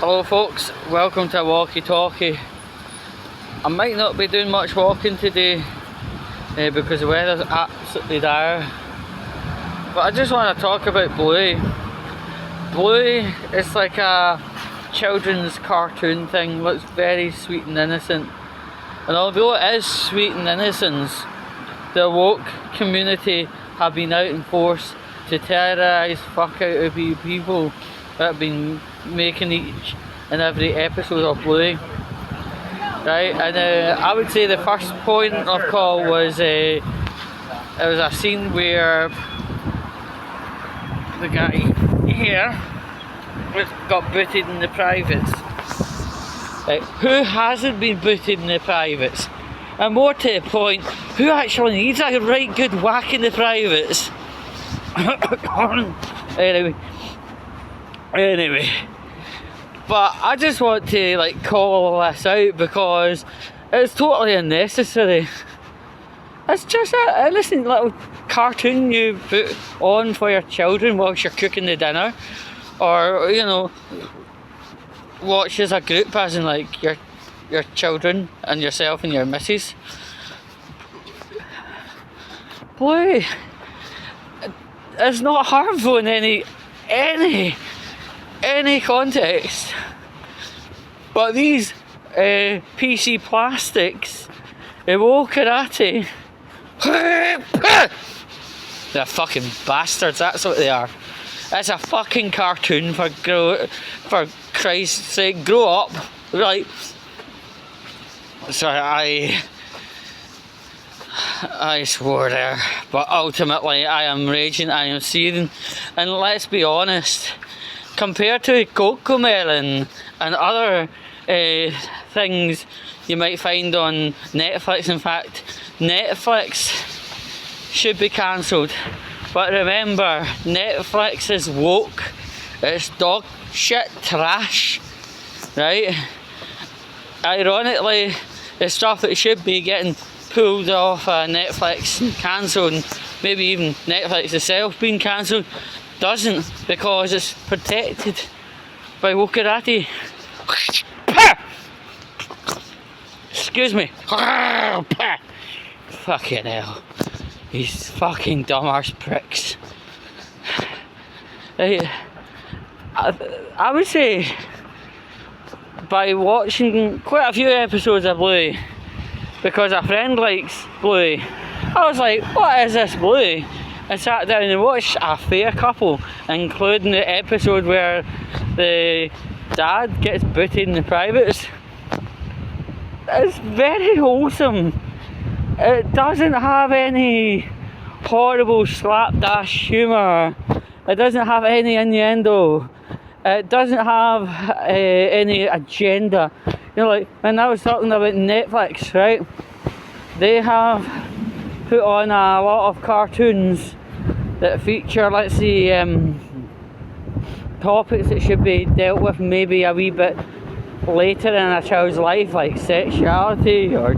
Hello folks, welcome to Walkie Talkie. I might not be doing much walking today because the weather's absolutely dire, but I just want to talk about Bluey. Bluey is like a children's cartoon thing, looks very sweet and innocent, and although it is sweet and innocent, the woke community have been out in force to terrorise fuck out of people that have been making each and every episode of Bluey. Right, and I would say the first point of call was it was a scene where the guy here got booted in the privates. Right, who hasn't been booted in the privates? And more to the point, who actually needs a right good whack in the privates? Anyway, but I just want to call all this out because it's totally unnecessary. It's just a innocent little cartoon you put on for your children whilst you're cooking the dinner, or watch as a group, as in your children and yourself and your missus. Bluey, it's not harmful in any context, but these PC plastics, woke karate, they're fucking bastards. That's what they are. It's a fucking cartoon, for Christ's sake, grow up. Right, sorry, I swore there, but ultimately I am raging, I am seething, and let's be honest, compared to Cocomelon and other things you might find on Netflix, in fact, Netflix should be cancelled. But remember, Netflix is woke, it's dog shit trash, right? Ironically, the stuff that should be getting pulled off Netflix and cancelled, and maybe even Netflix itself being cancelled, doesn't, because it's protected by wokarati. Excuse me. Fucking hell. These fucking dumbass pricks. I would say, by watching quite a few episodes of Bluey, because a friend likes Bluey, I was like, what is this Bluey? I sat down and watched a fair couple, including the episode where the dad gets booted in the privates. It's very wholesome. It doesn't have any horrible slapdash humour. It doesn't have any innuendo. It doesn't have any agenda. When I was talking about Netflix, right? They have put on a lot of cartoons that feature, let's say, topics that should be dealt with maybe a wee bit later in a child's life, like sexuality or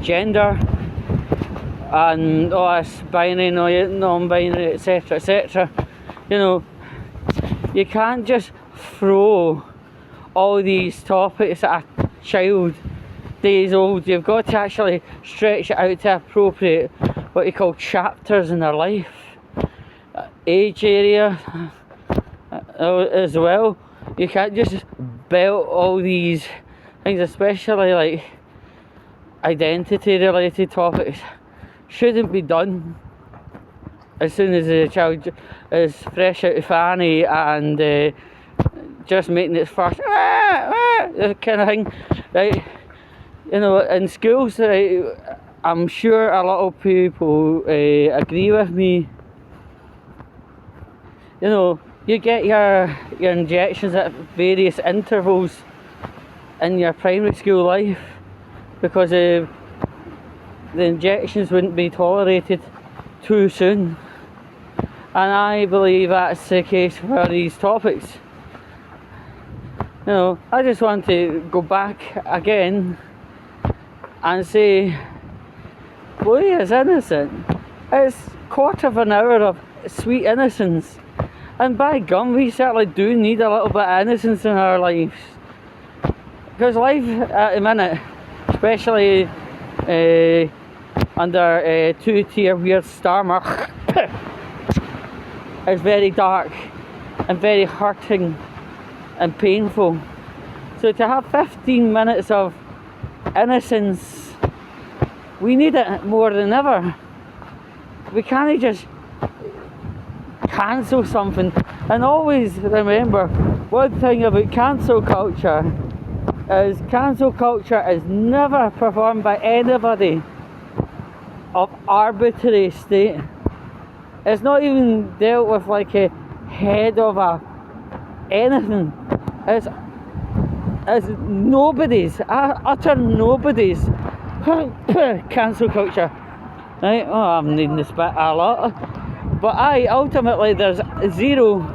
gender and it's binary, non-binary, etc, etc. You can't just throw all these topics at a child days old. You've got to actually stretch it out to appropriate what you call chapters in their life, age area as well. You can't just belt all these things, especially identity related topics. Shouldn't be done as soon as the child is fresh out of fanny and just making its first kind of thing, right? In schools, right, I'm sure a lot of people agree with me. You get your injections at various intervals in your primary school life because the injections wouldn't be tolerated too soon, and I believe that's the case for these topics. I just want to go back again and say Bluey is innocent. It's a quarter of an hour of sweet innocence, And by gum, we certainly do need a little bit of innocence in our lives. Because life at the minute, especially under two-tier weird star mark, is very dark and very hurting and painful. So to have 15 minutes of innocence, we need it more than ever. We can't just cancel something. And always remember, one thing about cancel culture is never performed by anybody of arbitrary state. It's not even dealt with like a head of anything. It's nobody's, utter nobody's cancel culture. Right? Oh, I'm needing this bit a lot. But ultimately there's zero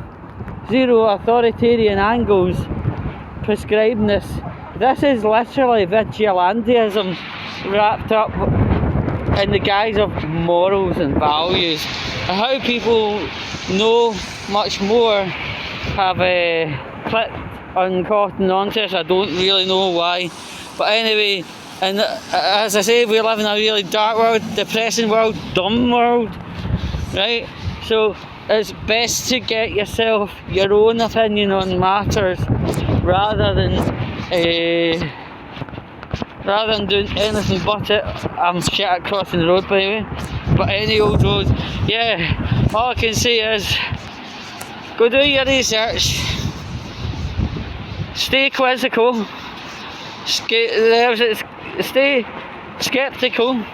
authoritarian angles prescribing this. This is literally vigilantism wrapped up in the guise of morals and values. And how people know much more have clicked on cotton onto this, I don't really know why. But anyway, and as I say, we live in a really dark world, depressing world, dumb world, right? So it's best to get yourself your own opinion on matters rather than doing anything but it. I'm shit at crossing the road, by the way. But any old road, yeah. All I can say is, go do your research. Stay quizzical. Stay skeptical.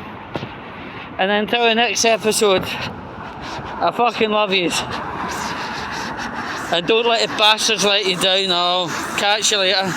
And until the next episode, I fucking love yous. And don't let the bastards let you down. I'll catch you later.